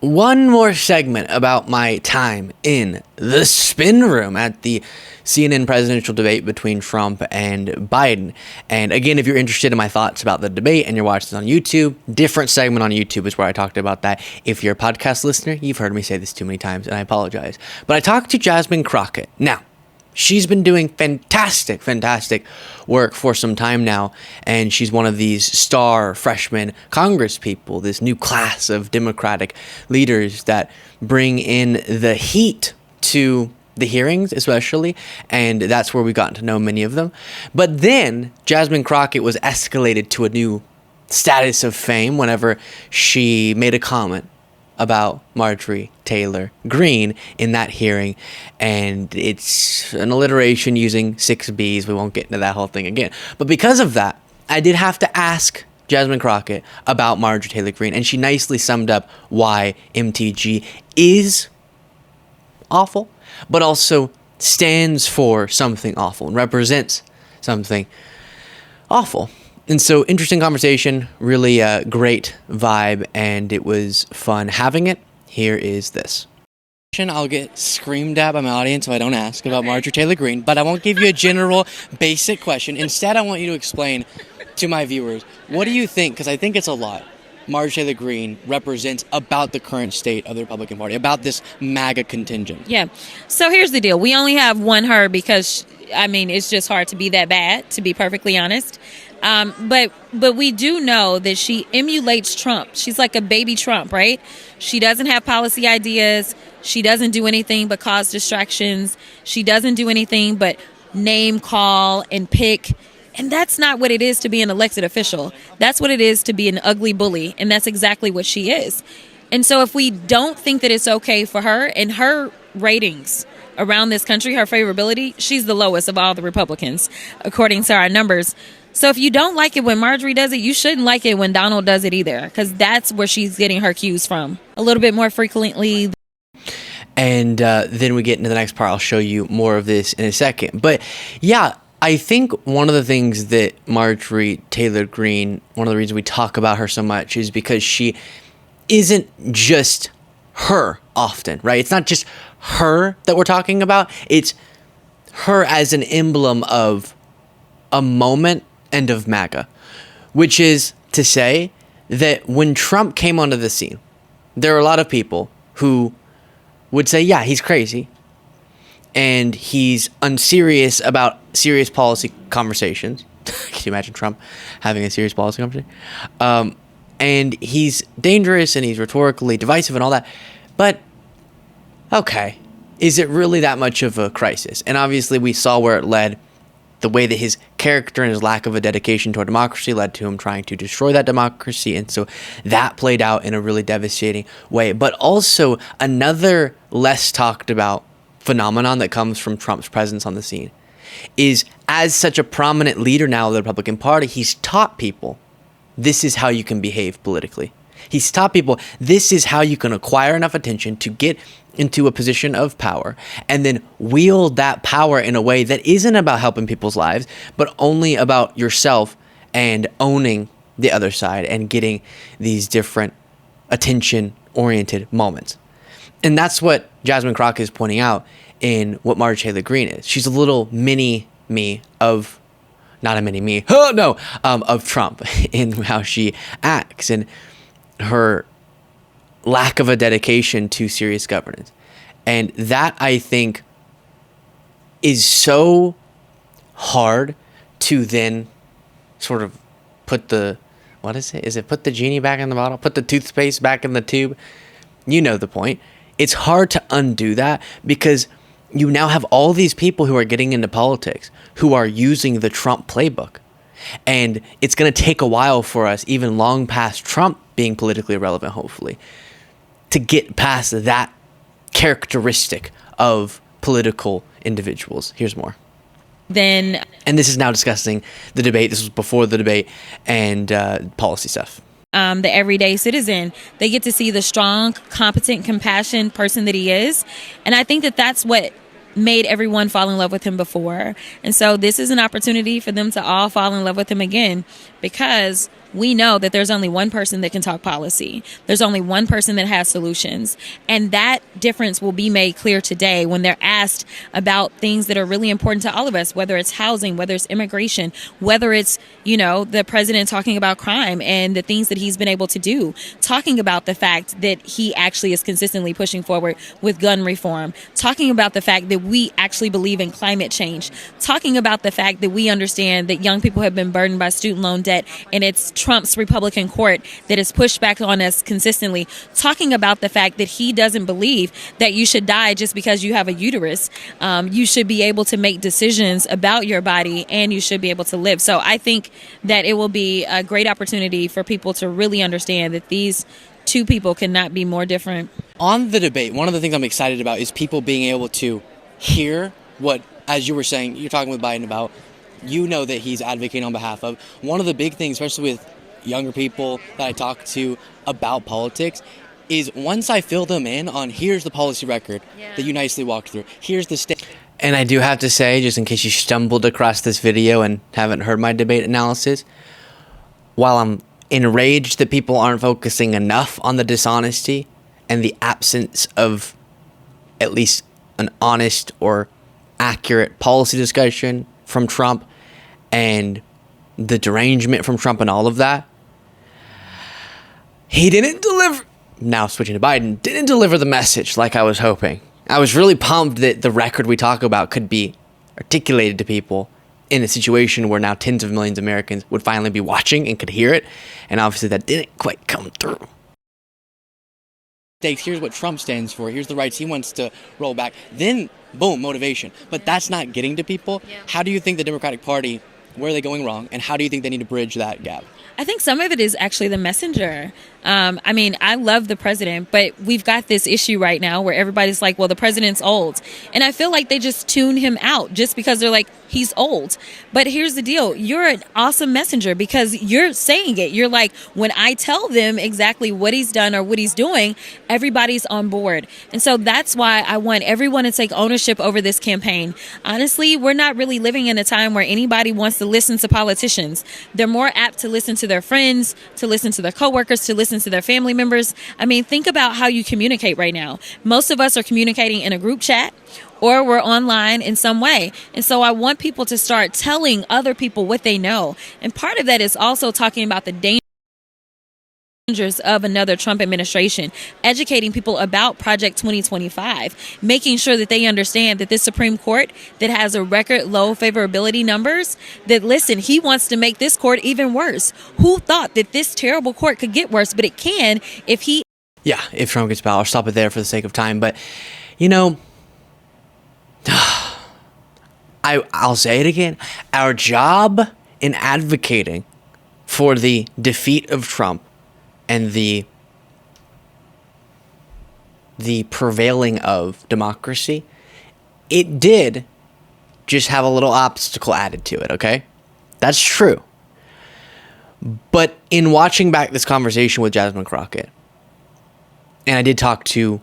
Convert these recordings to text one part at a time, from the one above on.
One more segment about my time in the spin room at the CNN presidential debate between Trump and Biden. And again, if you're interested in my thoughts about the debate and you're watching this on YouTube, different segment on YouTube is where I talked about that. If you're a podcast listener, you've heard me say this too many times, and I apologize. But I talked to Jasmine Crockett. Now, she's been doing fantastic work for some time now, and she's one of these star freshman Congress people, this new class of Democratic leaders that bring in the heat to the hearings especially, and that's where we've gotten to know many of them. But then Jasmine Crockett was escalated to a new status of fame whenever she made a comment about Marjorie Taylor Greene in that hearing, and it's an alliteration using 6 B's. We won't get into that whole thing again. But because of that, I did have to ask Jasmine Crockett about Marjorie Taylor Greene, and she nicely summed up why MTG is awful, but also stands for something awful and represents something awful. And so, interesting conversation, really great vibe, and it was fun having it. Here is this. I'll get screamed at by my audience if I don't ask about Marjorie Taylor Greene, but I won't give you a general, basic question. Instead, I want you to explain to my viewers, what do you think, because I think it's a lot, Marjorie Taylor Greene represents about the current state of the Republican Party, about this MAGA contingent? Yeah. So here's the deal. We only have one her because, it's just hard to be that bad, to be perfectly honest. But we do know that she emulates Trump. She's like a baby Trump, right? She doesn't have policy ideas. She doesn't do anything but cause distractions. She doesn't do anything but name call and pick. And that's not what it is to be an elected official. That's what it is to be an ugly bully. And that's exactly what she is. And so if we don't think that it's okay for her, and her ratings around this country, her favorability, she's the lowest of all the Republicans, according to our numbers. So if you don't like it when Marjorie does it, you shouldn't like it when Donald does it either, because that's where she's getting her cues from a little bit more frequently. And then we get into the next part. I'll show you more of this in a second. But yeah, I think one of the things that Marjorie Taylor Greene, one of the reasons we talk about her so much is because she isn't just her often, right? It's not just her that we're talking about. It's her as an emblem of a moment and of MAGA, which is to say that when Trump came onto the scene, there are a lot of people who would say, yeah, he's crazy and he's unserious about serious policy conversations. Can you imagine Trump having a serious policy conversation? And he's dangerous and he's rhetorically divisive and all that. But, okay, is it really that much of a crisis? And obviously we saw where it led. The way that his character and his lack of a dedication toward democracy led to him trying to destroy that democracy. And so that played out in a really devastating way. But also another less talked about phenomenon that comes from Trump's presence on the scene is, as such a prominent leader now of the Republican Party, he's taught people this is how you can behave politically. He's taught people this is how you can acquire enough attention to get into a position of power and then wield that power in a way that isn't about helping people's lives, but only about yourself and owning the other side and getting these different attention-oriented moments. And that's what Jasmine Crockett is pointing out in what Marjorie Taylor Greene is. She's a little mini-me of, not a mini-me, of Trump in how she acts and her lack of a dedication to serious governance. And that, I think, is so hard to then sort of put the, what is it? Is it put the genie back in the bottle? Put the toothpaste back in the tube? You know the point. It's hard to undo that because you now have all these people who are getting into politics who are using the Trump playbook. And it's going to take a while for us, even long past Trump being politically irrelevant, hopefully, to get past that characteristic of political individuals. Here's more. And this is now discussing the debate. This was before the debate and policy stuff. The everyday citizen, they get to see the strong, competent, compassionate person that he is. And I think that that's what made everyone fall in love with him before. And so this is an opportunity for them to all fall in love with him again, because we know that there's only one person that can talk policy. There's only one person that has solutions. And that difference will be made clear today when they're asked about things that are really important to all of us, whether it's housing, whether it's immigration, whether it's, the president talking about crime and the things that he's been able to do, talking about the fact that he actually is consistently pushing forward with gun reform, talking about the fact that we actually believe in climate change, talking about the fact that we understand that young people have been burdened by student loan debt and it's Trump's Republican court that has pushed back on us consistently, talking about the fact that he doesn't believe that you should die just because you have a uterus. You should be able to make decisions about your body and you should be able to live. So I think that it will be a great opportunity for people to really understand that these two people cannot be more different. On the debate, one of the things I'm excited about is people being able to hear what, as you were saying, you're talking with Biden about, that he's advocating on behalf of. One of the big things, especially with younger people that I talk to about politics, is once I fill them in on here's the policy record that you nicely walked through, here's the state. And I do have to say, just in case you stumbled across this video and haven't heard my debate analysis, while I'm enraged that people aren't focusing enough on the dishonesty and the absence of at least an honest or accurate policy discussion from Trump and the derangement from Trump and all of that, he didn't deliver. Now switching to Biden, didn't deliver the message like I was hoping. I was really pumped that the record we talk about could be articulated to people in a situation where now tens of millions of Americans would finally be watching and could hear it. And obviously that didn't quite come through. Here's what Trump stands for. Here's the rights he wants to roll back. Then, boom, motivation. But that's not getting to people. Yeah. How do you think the Democratic Party, where are they going wrong? And how do you think they need to bridge that gap? I think some of it is actually the messenger. I love the president, but we've got this issue right now where everybody's like, well, the president's old. And I feel like they just tune him out just because they're like, he's old. But here's the deal. You're an awesome messenger because you're saying it. You're like, when I tell them exactly what he's done or what he's doing, everybody's on board. And so that's why I want everyone to take ownership over this campaign. Honestly, we're not really living in a time where anybody wants to listen to politicians. They're more apt to listen to their friends, to listen to their coworkers, to listen to their family members. Think about how you communicate right now. Most of us are communicating in a group chat or we're online in some way. And so I want people to start telling other people what they know. And part of that is also talking about the dangers of another Trump administration, educating people about Project 2025, making sure that they understand that this Supreme Court that has a record low favorability numbers, that listen, he wants to make this court even worse. Who thought that this terrible court could get worse? But it can if Trump gets power. I'll stop it there for the sake of time. But, I'll say it again. Our job in advocating for the defeat of Trump and the prevailing of democracy, it did just have a little obstacle added to it, okay? That's true. But in watching back this conversation with Jasmine Crockett, and I did talk to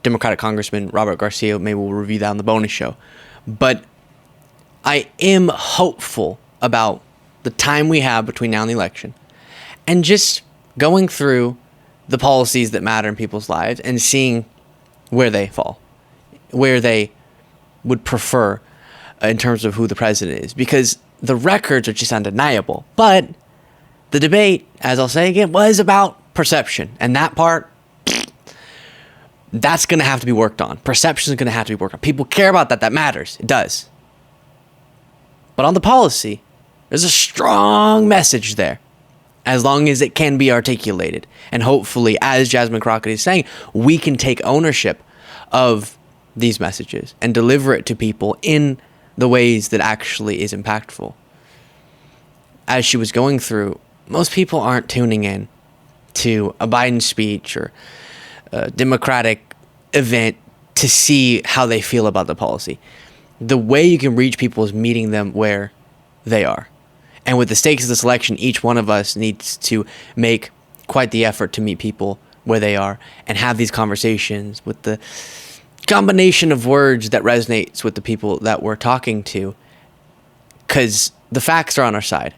Democratic Congressman Robert Garcia, maybe we'll review that on the bonus show, but I am hopeful about the time we have between now and the election and just going through the policies that matter in people's lives and seeing where they fall, where they would prefer in terms of who the president is, because the records are just undeniable. But the debate, as I'll say again, was about perception, and that part, that's going to have to be worked on. Perception is going to have to be worked on. People care about that. That matters. It does. But on the policy, there's a strong message there, as long as it can be articulated. And hopefully, as Jasmine Crockett is saying, we can take ownership of these messages and deliver it to people in the ways that actually is impactful. As she was going through, most people aren't tuning in to a Biden speech or a Democratic event to see how they feel about the policy. The way you can reach people is meeting them where they are. And with the stakes of this election, each one of us needs to make quite the effort to meet people where they are and have these conversations with the combination of words that resonates with the people that we're talking to, because the facts are on our side.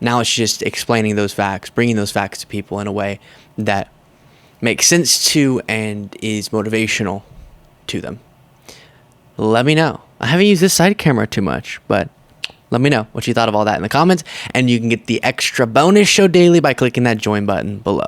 Now it's just explaining those facts, bringing those facts to people in a way that makes sense to and is motivational to them. Let me know. I haven't used this side camera too much, but let me know what you thought of all that in the comments, and you can get the extra bonus show daily by clicking that join button below.